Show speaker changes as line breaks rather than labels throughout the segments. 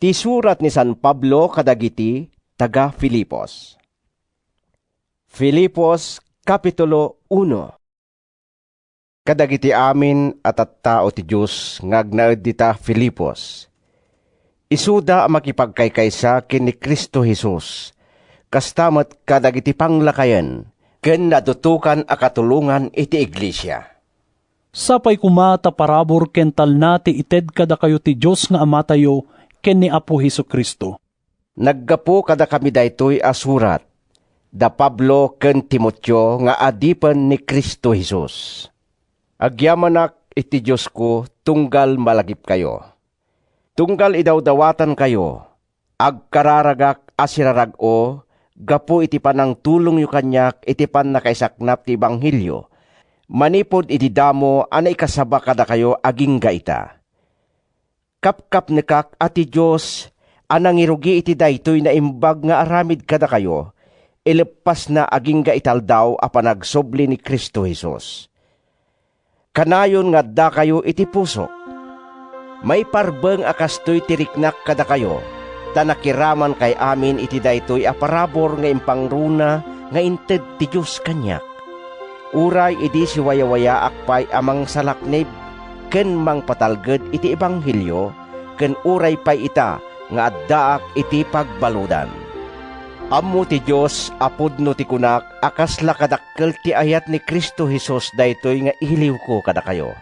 Ti surat ni San Pablo kadagiti taga Filipos. Filipos Kapitulo 1. Kadagiti amin at tao ti Diyos ngagnaed dita Filipos. Isuda ang makipagkaykaysa ken ni Kristo Jesus. Kastamet kadagiti panglakayan ken nadutukan a katulungan iti iglesia.
Sapay kumata parabor ken talnati ited kada kayo ti Diyos nga Ama tayo ken ni Apo Hesukristo.
Naggapo kada kami daytoy asurat, da Pablo ken Timoteo nga adipen ni Kristo Jesus. Agyamanak iti Diyos ko tunggal malagip kayo. Tunggal idawdawatan kayo, agkararagak asirarag-o, gapo iti panang tulong yu kanyak iti pan nakaisaknap ti Ebanghelyo. Manipod iti damo anay kasaba kada kayo aging gaita. Kapkap nekak ati Diyos, anang irugi iti daytoy na imbag nga aramid kada kayo, ilepas na aging gaital daw a panagsobli ni Kristo Jesus. Kanayon nga da kayo iti pusok. May parbeng akastoy tiriknak kada kayo, ta nakiraman kay amin iti daytoy a parabor nga impangruna nga inted ti Diyos kanyak. Uray idi si waya-waya akpay amang salaknib, ken mang patalged iti Ebanghelyo, ken uray pay ita nga addaak iti pagbaludan. Ammo ti Diyos apudno ti kunak akas lakadakkel ti ayat ni Kristo Jesus daytoy nga ihiliw ko kada kayo.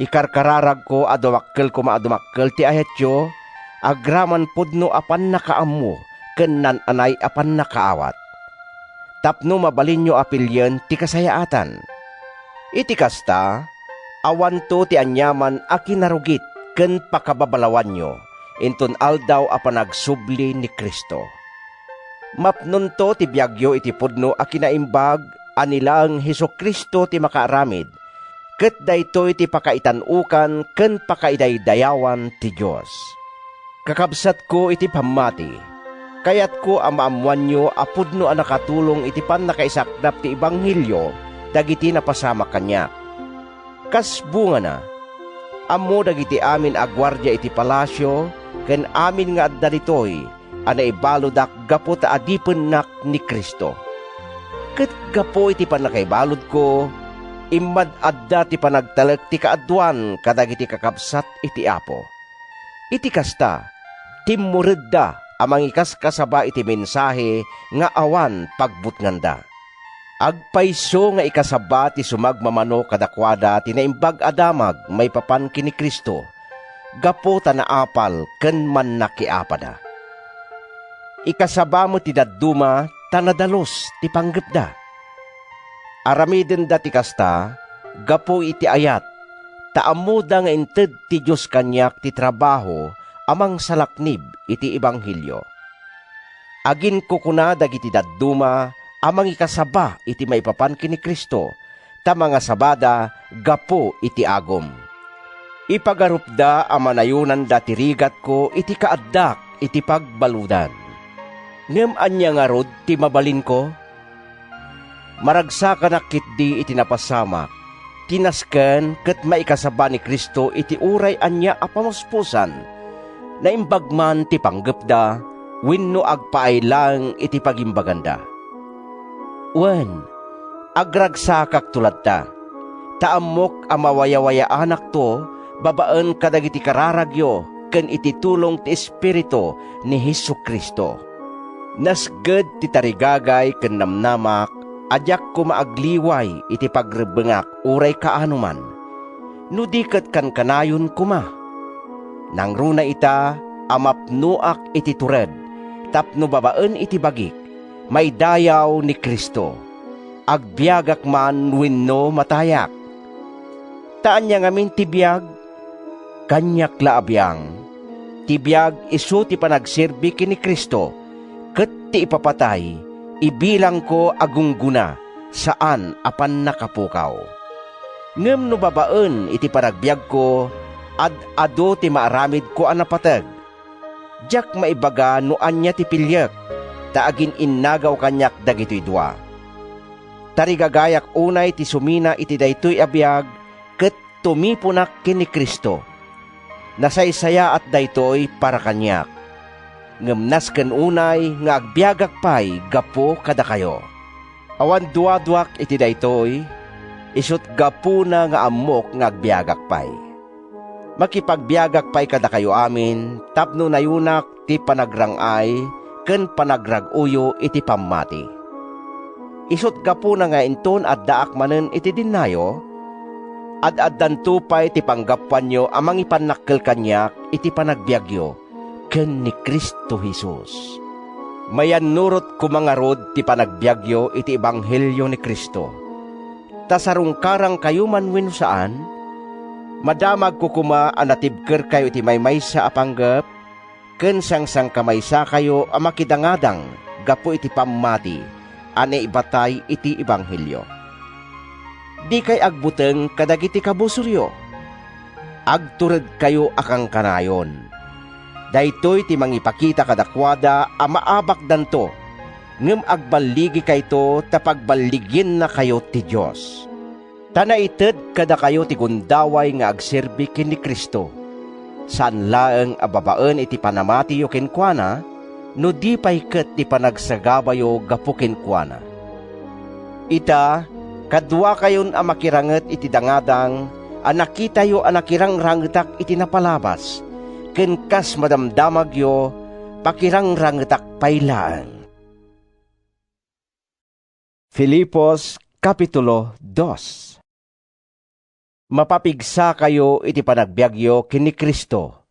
Ikarkararag ko adumakkel ko maadumakkel ti ayat yo, agraman pudno apan nakaammo ken nananay apan nakaawat. Tapno mabalin nyo apilyen ti kasayaatan. Iti kasta, awan to ti anyaman a kinarugit ken pakababalawan nyo, inton aldaw a panagsubli ni Kristo. Mapnon to ti biyagyo iti pudno a kinaimbag anilang Hesukristo ti makaaramid, ket daytoy ti pakaitanukan ken pakaidaydayawan ti Diyos. Kakabsat ko iti pammati, kayat ko amaamuan nyo apudno a nakatulong iti pan nakaisaknap ti Ebanghelyo dagiti napasama kanya. Kas bunga na, ammo dagiti amin agwardya iti palasyo, ken amin nga adda ditoy, ana ibaludak gapo ta adipen nak ni Kristo. Ket gapo iti panakaibalod ko, imad adda ti panagtalek ti kaadwan kadagiti kakabsat iti Apo. Iti kasta, timmuredda amang ikas kasaba iti mensahe nga awan pagbutnganda. Agpayso nga ikasaba ti sumagmamano kadakwada ti naimbag adamag may papan kini Kristo, gapo ta naapal ken man nakiapada. Ikasaba mo ti dadduma tanadalos ti panggepda. Aramiden da ti kasta, gapo iti ayat, taamuda nga inted ti Diyos kanyak ti trabaho amang salaknib iti Ebanghelyo. Agin kukuna dagiti dadduma amang ikasaba iti maipapan kini Kristo, ta mga sabada gapo iti agom. Ipagarupda amanayunan da tirigat ko iti kaaddak iti pagbaludan. Ngem anya nga rod ti mabalin ko? Maragsa ka nakit di iti napasamak, tinasken ket maikasaba ni Kristo iti uray anya apamuspusan, na imbagman ti panggepda, wenno agpaaylang iti pagimbaganda. Wen, agragsakak tulad ta, taammok amawaya-waya anak to, babaan kadagiti kararagyo, ken iti tulong ti Espiritu ni Hesukristo. Nasged ti tarigagay ken namnamak, adyak ko maagliway iti pagrebengak uray kaanuman. No diket kan kanayon kuma. Nang runa ita, amapnuak iti tured, tapno babaen iti bagik, may dayaw ni Kristo. Agbiagak man wenno matayak. Taan niya ngamin tibiyag, kanyak laabyang. Tibiyag isu ti panagserbi kini Kristo, ket ti ipapatay, ibilang ko agungguna, saan apan nakapukaw. Ngem no babaen iti paragbiag ko, ado ti maaramid ko anapatag. Diyak maibaga no anya ti pilyak, taagin innagaw kanyak dagitoy dua. Tarigagayak unay ti sumina iti daytoy abiyag, ket tumipunak kini Kristo. Nasaysaya at daytoy para kanyak. Ngemnas ken unay nga agbiagak pay gapo kada kayo. Awan duwadwak iti daytoy, isut gapo na nga amok nga agbiagak pay. Makipagbiagak pay kada kayo amin, tapno nayunak ti panagrangay, ken panagraguyo iti pammati. Isut gapo na nga inton at daak manen iti dinnayo, ad-addan tupay ti panggapan nyo amang ipanakkel kanyak iti panagbiagyo, ken ni Kristo Jesus. Mayan nurot kumangarod ti panagbiagyo iti ebanghelyo ni Kristo. Tasarungkarang kayo man wenno saan, madamag kukuma anatibker kayo iti maymaysa a panggep, ken sangsang kamaysa kayo a makidangadang gapo iti pammati, ane ibatay iti ebanghelyo. Di kay agbuteng kadagiti kabusuryo, agtured kayo akang kanayon. Daytoy ti mangipakita kadakwada a maabak danto, ngem agbaligi kayto tapagbaligin na kayo ti Dios. Tanaited kada kayo ti gundaway nga agserbi ken ni Kristo. Saan laeng ababaen iti panamatiyo kenkwana, no di pay ket ti panagsagabayo gapu kenkwana. Ita, kadwa kayon a makiranget iti dangadang, a nakitayo a nakirangrangetak iti napalabas, ken kas madamdamagyo, pakirangrangetak paylaan. Filipos Kapitulo 2. Mapapigsa kayo iti panagbiagyo ken ni Kristo,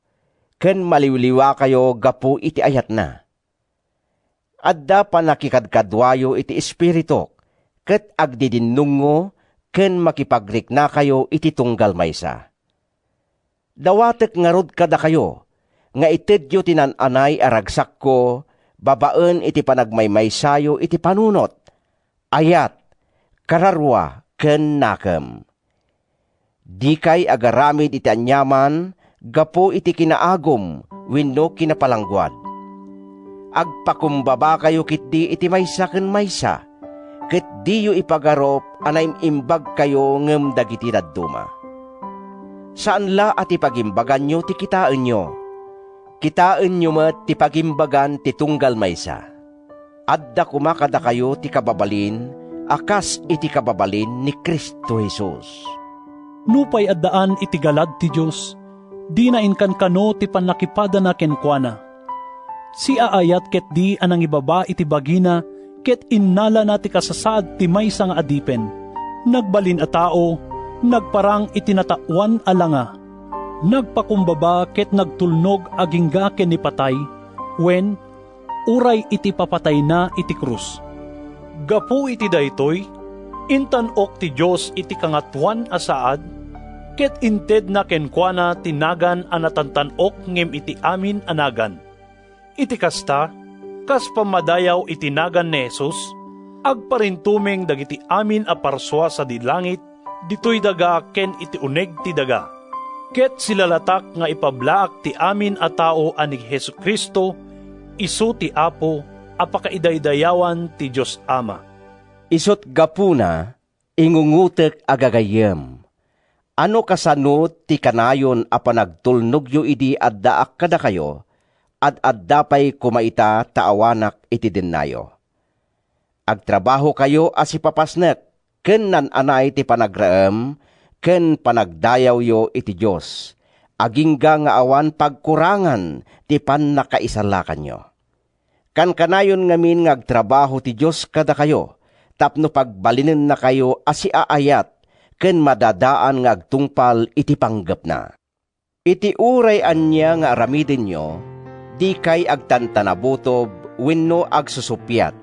ken maliwliwa kayo gapu iti ayat na. Adda panakikadkadwayo iti espiritu, ket agdidinnungo, ken makipagrikna kayo iti tunggal maysa. Dawatek ngarod kada kayo, nga itedyo tinananay aragsak ko, babaen iti panagmaymaysayo iti panunot, ayat, kararwa, ken nakem. Di kay agaramid iti anyaman, gapo iti kinaagom, wenno kinapalangguad. Agpakumbaba kayo kitdi iti maysa ken maysa, ket diyo ipagarop anay imbag kayo ngem dagiti dadduma. Saan la at ipagimbagan nyo ti kitaan nyo? Kitaan nyo met ti pagimbagan ti tunggal maysa. Adda kumakada kayo ti kababalin, akas iti kababalin ni Kristo Jesus.
Nupay addaan iti galad ti Diyos, di na inkan kano ti panlakipada na kenkwana. Si aayat ket di anang ibaba iti bagina, ket innala na ti kasasaad ti maysa nga adipen. Nagbalin a tao, nagparang itinatawan alanga. Nagpakumbaba ket nagtulnog agingga ken ni patay, wen uray iti papatay na iti krus. Gapu iti daytoy, intanok ti Dios iti kangatuan asaad, ket inted na kenkwana tinagan anatantanok ngem iti amin anagan. Iti kasta, kas pamadayaw itinagan ni Jesus, agparintumeng dagiti amin a parswa sa dilangit, ditoy daga ken iti uneg ti daga. Ket silalatak nga ipablaak ti amin a tao ani Jesucristo, isu ti Apo, apakaidaydayawan ti Diyos Ama.
Isot gapuna, ingungutek agagayem. Ano kasanot ti kanayon a panagtulnogyo idi addaak kada kayo, at addapay kumaita taawanak iti dennayo. Agtrabaho kayo as ipapasnek, ken nananay ti panagraem, ken panagdayaw yo iti Diyos, agingga nga awan pagkurangan ti pannakaisalakan nyo. Kan kanayon ngamin ngagtrabaho ti Diyos kada kayo, tapno pagbalinin na kayo as aayat, ken madadaan nga agtungpal iti panggep na. Iti uray anya nga aramidin nyo, di kay agtantanabutob wenno agsusupyat,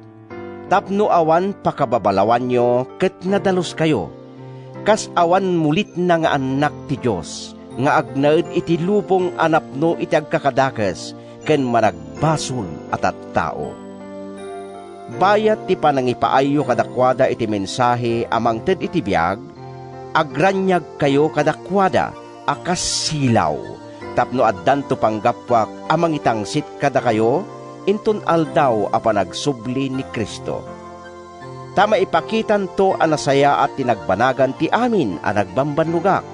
tapno awan pakababalawan nyo ket nadalos kayo, kas awan mulit na nga anak ti Diyos, nga agnaed iti lupong anapno iti agkakadakes, ken managbasol at tao. Bayat ti panangipaayo kadakwada iti mensahe amang ted iti biag, agranyag kayo kadakwada akas silaw, tapno addan to panggapwak amang itangsit kada kayo, inton aldaw a panagsubli ni Kristo. Tama ipakitan to anasaya at tinagbanagan ti amin a nagbambanlugak.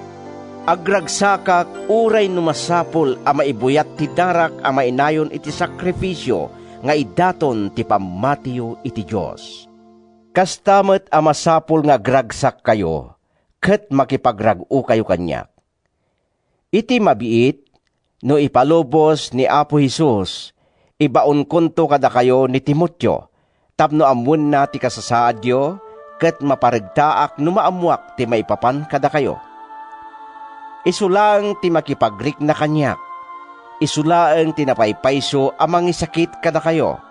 Agragsakak uray numasapol a maibuyat ti darak a mainayon iti sakripisyo nga idaton ti pamatiyo iti Dios. Kastamet a masapol nga agragsak kayo, ket makipagrag-o kayo kanyak. Iti mabiit, no ipalubos ni Apo Hesus, ibaon kunto kada kayo ni Timotyo, tapno amun na ti kasasaadyo, ket maparagtaak no maamuak ti maipapan kada kayo. Isulang ti makipagrik na kanyak, isulaang ti napaypayso amang isakit kada kayo.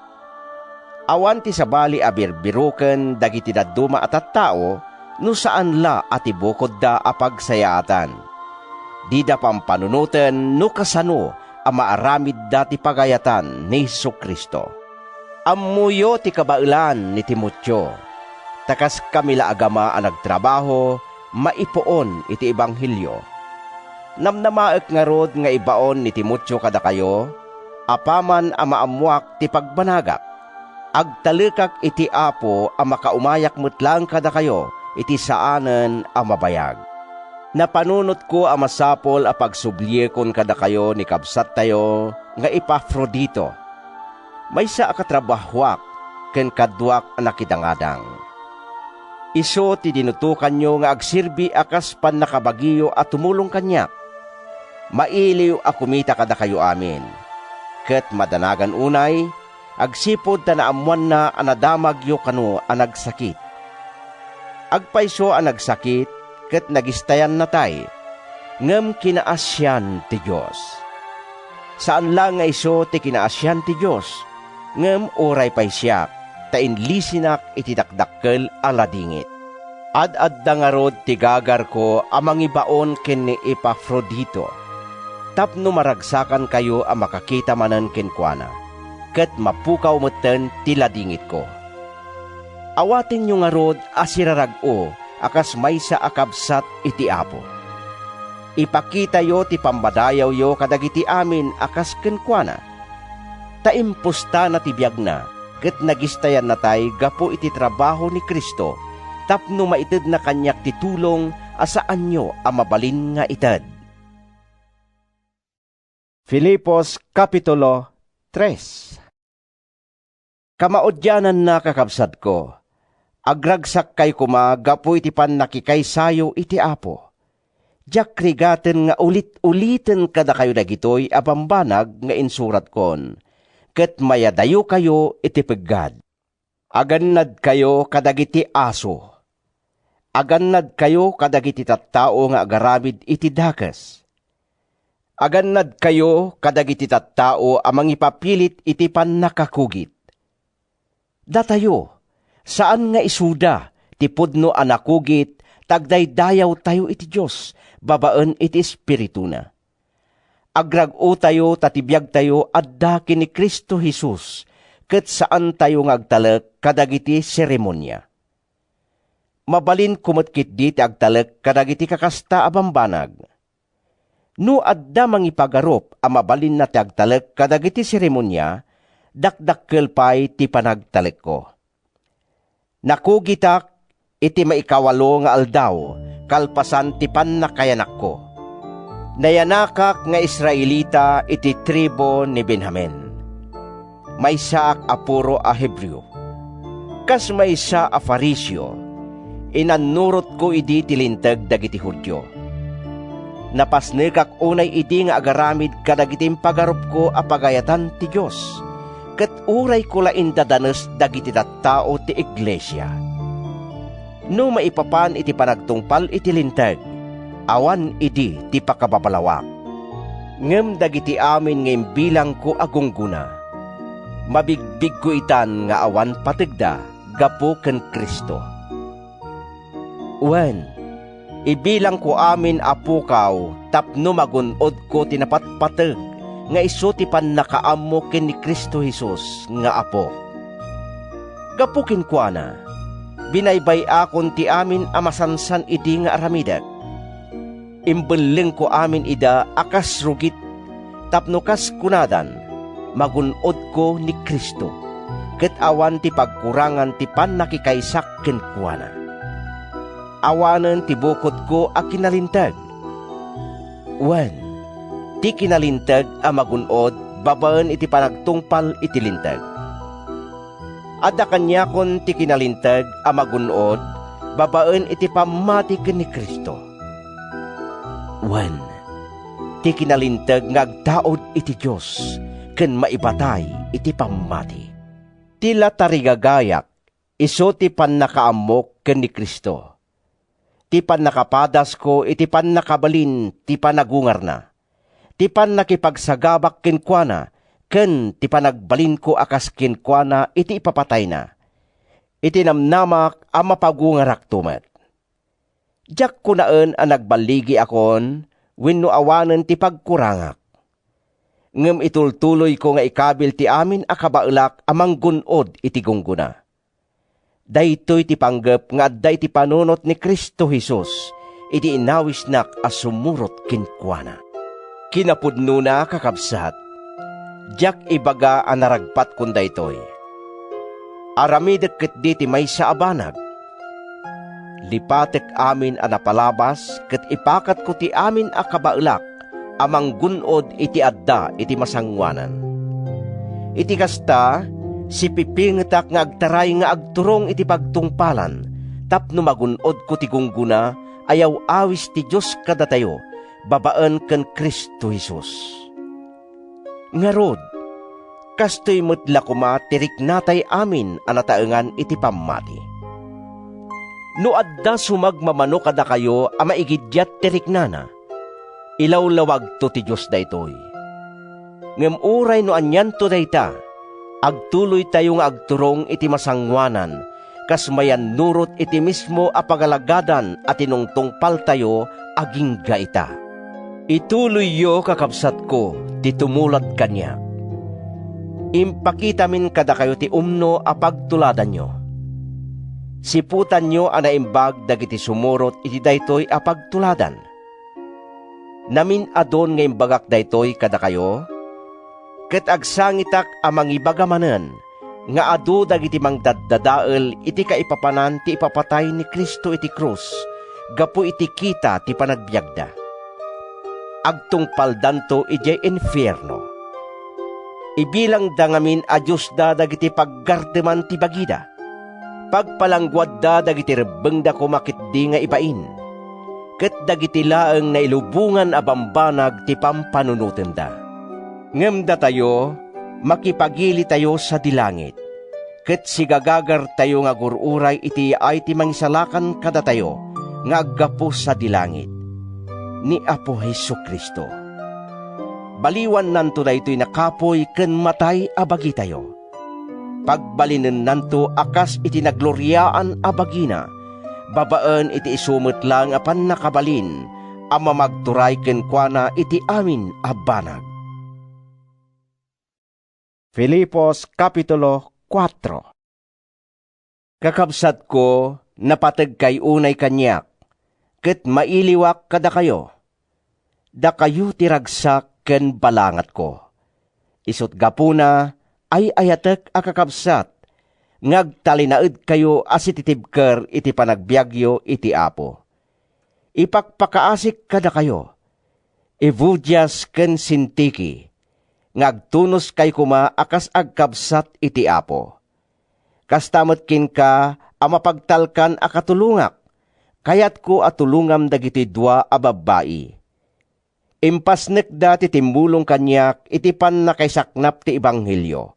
Awan ti sabali a birbiruken dagiti dadduma at tao, no saan la ati bukod da apagsayaatan. Di da pampanunutan no kasano a maaramid da ti pagayatan ni Jesucristo. Ammuyo ti kabailan ni Timotyo, takas kamila agama a nagtrabaho, maipoon iti ebanghelyo. Namnamaek nga rod nga ibaon ni Timotyo kada kayo, apaman a maamuak ti pagbanagak. Agtalikak iti Apo a makaumayak metlang kada kayo, iti saanen a mabayag. Napanunot ko a masapol a pagsubliyekon kada kayo ni kabsat tayo nga Epafrodito. Maysa a katrabahwak ken kadwak a nakidangadang. Iso ti dinutukan nyo nga agsirbi akas pan nakabagiyo at tumulong kanyak. Mailiw a kumita kada kayo amin. Ket madanagan unay, agsipod ta naamuan na anadamag yo kano a nagsakit. Agpayso a nagsakit, ket nagistayan natay, ngem kinaasyan ti Diyos. Saan lang nga iso ti kinaasyan ti Diyos, ngem oray pay siya, ta inlisinak iti dakdakkel aladingit. Ad-adda nga rod ti gagar ko amang ibaon ken ni Epafrodito. Tapno maragsakan kayo a makakita manen kenkwana, ket mapukaw meten ti ladingit ko. Awatin nyo nga rod asirarag-o akas maysa akabsat iti Apo. Ipakita yo ti pambadayaw yo kadagiti amin akas kenkwana. Ta impusta na ti biag na, ket nagistayan na tay gapo iti trabaho ni Kristo, tapno maited na kanyak ti tulong asaan nyo a mabalin nga ited. Filipos Kapitulo 3. Kamaudyanan na kakabsat ko, agragsak kay kuma gapo iti pan nakikaysayo iti Apo. Diyak rigaten nga ulit-ulitin kada kayo dagitoy abambanag nga insurat kon, ket mayadayo kayo iti peggad. Agannad kayo kadagiti aso. Agannad kayo kadagiti tattao nga agaramid iti dakas. Agannad kayo kadagiti tattao amang ipapilit iti pannakakugit. Datayo, saan nga isuda ti pudno anakugit, tagdaydayaw tayo iti Diyos, babaen iti Espiritu na. Agrag-o tayo tatibiyag tayo adda ni Kristo Jesus, ket saan tayo ngagtalek kadagiti seremonya. Mabalin kumetkit di ti agtalek kadagiti kakasta abambanag. No adda mangipagarop a mabalin na ti agtalek kadagiti seremonya, dakdakkel pay ti panagtalek ko. Nakugitak iti maikawalo nga aldaw, kalpasan ti pannakayanak ko. Nayanakak nga Israelita iti tribo ni Benjamin. Maysa a puro a Hebreo. Kas maysa a Fariseo, inanurot ko idi tilintag dagiti Hudyo. Napasnekak unay idi nga agaramid kadagiti pagarup ko a pagayatan ti Diyos, ket uray ko lain dadanes dagiti tattao ti iglesia. No maipapan iti panagtungpal iti lintag, awan idi ti pakababalawak. Ngem dagiti amin ngem bilang ko agungguna. Mabigbig ko itan nga awan patigda, gapo ken Kristo. Wen, ibilang ko amin apukaw, tapno magunod ko tinapatpateg, nga iso ti pannakaammo ken ni Kristo Jesus nga apo. Gapo kenkwana, binaybay akon ti amin amasansan idi nga aramidak. Imbeleng ko amin ida akas rugit, tapno kas kunadan, magunod ko ni Kristo, ket awan ti pagkurangan ti pannakikaysak kenkwana. Awanen ti bukod ko a kinalintag. 1. Ti kinalintag a magunod, babaen iti panagtungpal iti lintag. Adda kanya kon ti kinalintag a magunod, babaen iti pamati ken ni Kristo. 1. Ti kinalintag nga agtaod iti Dios ken maibatay iti pamati. Tila tarigagayak iso ti pannakaamok ken ni Kristo. Ti pannakapadas ko iti pannakabalin ti panagungar na. Ti pannakipagsagabak kenkwana ken ti panagbalin ko akas kenkwana iti ipapatay na. Iti namnamak a mapagungarak tumet. Diyak kunaan ang nagbaligi akon wenno awanen ti pagkurangak. Ngem itultuloy ko nga ikabil ti amin a kabaelak amang gunod iti gungguna. Daytoy ti panggep nga adday ti panunot ni Kristo Jesus iti inawisnak a sumurot kenkwana. Kinapudno na kakabsat, diyak ibaga a naragpat kun daytoy. Aramidek ket di ti maysa a banag. Lipatek amin a napalabas ket ipakat ko ti amin a kabaelak amang gunod iti adda iti masangwanan. Iti kasta, si pipingetak nga agtaray nga agturong iti pagtungpalan, tapno magunod ko ti gungguna, ayaw awis ti Diyos kadatayo, babaen ken Kristo Jesus. Ngarod, kastoy metla kuma tirik natay amin anataengan iti pamati. No adda sumagmamano kada kayo a maigidyat tirik nana, ilawlawag to ti Diyos daytoy. Ngem uray no anyan to dayta, agtuloy tayo nga agturong iti masangwanan, kas mayan nurot iti mismo a pagalagadan at tinungtungpal tayo aging gaita. Ituloy yo kakabsat ko, ti tumulat kanya. Impakita min kada kayo ti umno a pagtuladan nyo. Siputan nyo a naimbag dagiti sumurot iti daytoy a pagtuladan. Namin adon nga imbagak daytoy kada kayo, ket agsangitak amang ibagamanen, nga adu dagiti mangdaddadael iti kaipapanan ti ipapatay ni Kristo iti krus, gapu iti kita ti panagbiagda. Agtungpal danto iti infierno. Ibilang da ngamin a Diyos da dagiti paggardeman ti bagida. Pagpalangguad da dagiti rebeng da kumakit di nga ibain. Ket dagiti laeng na ilubungan a bambanag ti pampanunutem da. Ngem da tayo, makipagili tayo sa dilangit. Ket sigagagar tayo nga gururay iti ay ti mangisalakan kada tayo, nga aggapo sa dilangit. Ni Apo Jesucristo. Baliwan nanto daytoy nakapoy ken matay abagi tayo. Pagbalinen nanto akas iti nagloryaan abagina, babaen iti isumot lang apan nakabalin, ama magturay ken kuana iti amin abanag. Filipos Kapitulo 4. Kakabsat ko, napateg kay unay kanyak, ket mailiwak kada kayo. Da kayo tiragsak ken balangat ko. Isut gapuna, ay ayatek a kakabsat, ngagtalinaed kayo as ititibker iti panagbiagyo iti Apo. Ipakpakaasik kada kayo, Evudias ken Sintiki, ngagtunos kay kuma akas agkabsat iti Apo. Kastamet kin ka a mapagtalkan a katulungak, kayat ko atulungam dagiti dua a babayi. Impasnek da ti timbulong kanyak iti pan nakaisaknap ti Ebanghelyo.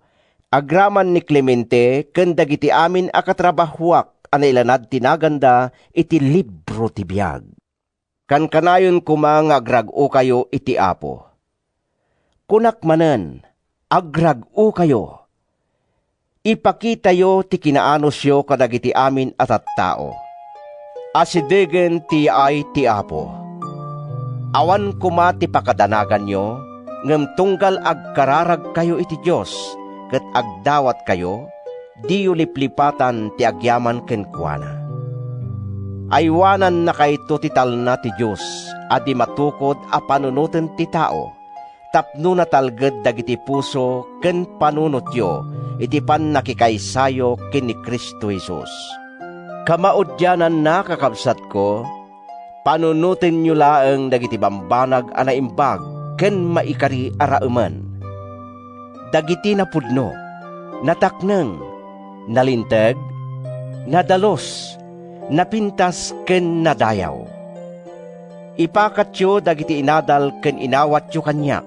Agraman ni Clemente ken dagiti amin a katrabahuak a nailanad tinaganda iti libro ti biag. Kankanayon kuma nga agrag-o kayo iti Apo. Kunak manen, agrag-o kayo. Ipakita yo ti kinaanos yo kadagiti amin at tao. Asidegen ti ay ti Apo. Awan kuma ti pakadanagan yo, ngem tunggal agkararag kayo iti Diyos, ket agdawat kayo, di yu liplipatan ti agyaman kenkwana. Aywanan na kayto ti talna ti Diyos, adi matukod a panunuten ti tao, tapno natalged dagiti puso ken panunot yo, iti pan nakikaysayo ken ni Kristo Jesus. Kamaudyanan na kakabsat ko, panunutin nyo laeng dagiti bambanag ana imbag ken maikari arauman. Dagiti napudno, natakneng, nalinteg, nadalos, napintas ken nadayaw. Ipakatyo dagiti inadal ken inawatyo kanyak.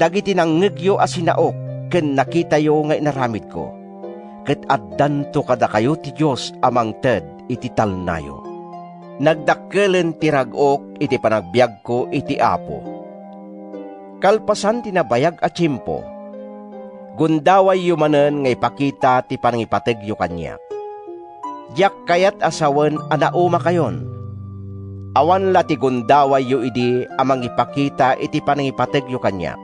Dagiti nangngegyo a sinaok ken nakitayo nga inaramid ko. Ket addanto kada kayo ti Dios amang ted iti talnayo. Nagdakkelen ti rag-ok iti panagbiag ko iti Apo. Kalpasan tinabayag a tiyempo. Gundaway yu manen nga ipakita ti panangipategyo kanyak. Diyak kayat asawen anauma kayon. Awan la ti gundaway yu idi amang ipakita iti panangipategyo kanyak.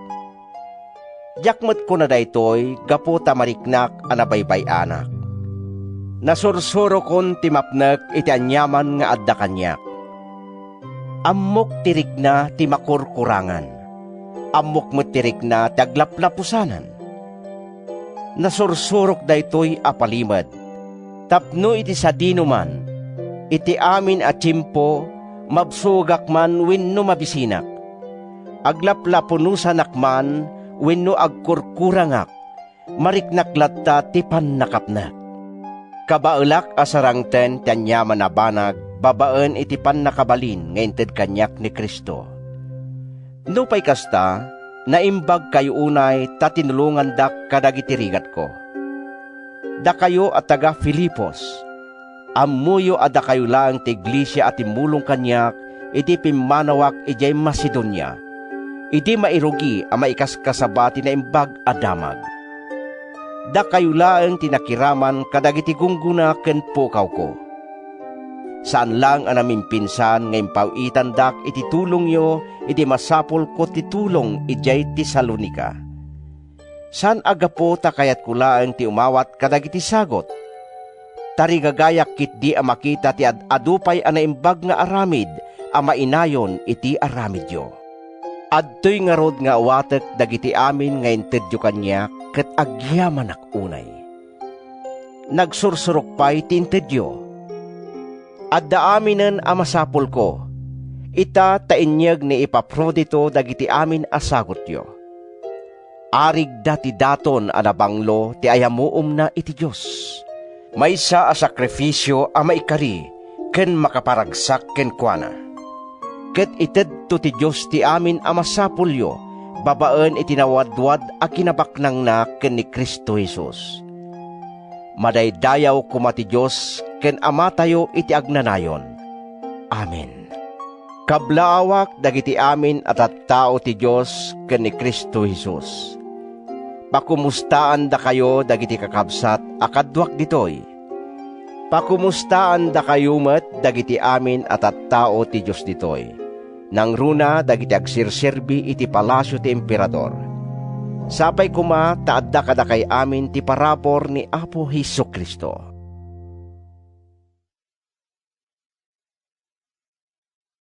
Diakmet ko na daytoy gapo ta mariknak anabaybay anak. Nasursuro kon ti mapnek iti anyaman nga adda kanyak. Ammok tirik na ti makurkurangan. Ammok met tirik na ti aglaplapusanan. Nasursurok daytoy apalimad. Tapno iti sadino man, iti amin a tiyempo, mabsugak man wenno mabisinak. Aglaplapunusanak man wenno agkurkurangak, mariknak latta ti pannakapnak. Kabaelak asarangten ti anyaman a banag, babaen iti pannakabalin nga inted kanyak ni Kristo. No pay kasta, naimbag kayo unay ta tinulungan dak kadagiti rigat ko. Da kayo at taga Filipos, ammuyo ada kayo lang ti iglesia at imulong kanyak, iti pimanawak ijay Macedonia, iti mairugi ang maikaskasabati na imbag adamag. Da kayo lang tinakiraman kadagiti gungguna ken pukaw ko. Saan lang ang naming pinsan ngayon pauitan dak iti tulong yo, iti masapol ko ti tulong ijay Tesalonica. San agapo ta kayat kulaeng ti umawat kadagiti sagot? Tarigagayak kit di a makita ti adupay a naimbag nga aramid a mainayon iti aramidyo. Adtoy nga rod nga awatek dagiti amin nga intedyo kanyak ket agyaman unay. Nagsursurok pay ti intedyo. Adda aminen a masapol ko. Ita tainyeg ni Epaprodito dagiti amin a sagot yo. Arig dati daton anabanglo ti ayamuom na iti Diyos. Maysa a sakrifisyo a maikari ken makaparagsak ken kuana. Ket ited to ti Diyos ti amin a masapulyo, babaen iti nawadwad a kinabaknang na ken ni Kristo Jesus. Madaydayaw kuma ti Diyos ken ama tayo iti agnanayon. Amen. Kablaawak dagiti amin at tao ti Diyos ken ni Kristo Jesus. Pakumustaan da kayo dagiti kakabsat akadwak ditoy. Pakumustaan da kayo met dagiti amin at tao ti Diyos ditoy. Nang runa dagiti agsirserbi iti palasyo ti emperador. Sapay kuma taadda kada kay amin ti parabor ni Apo Hesukristo.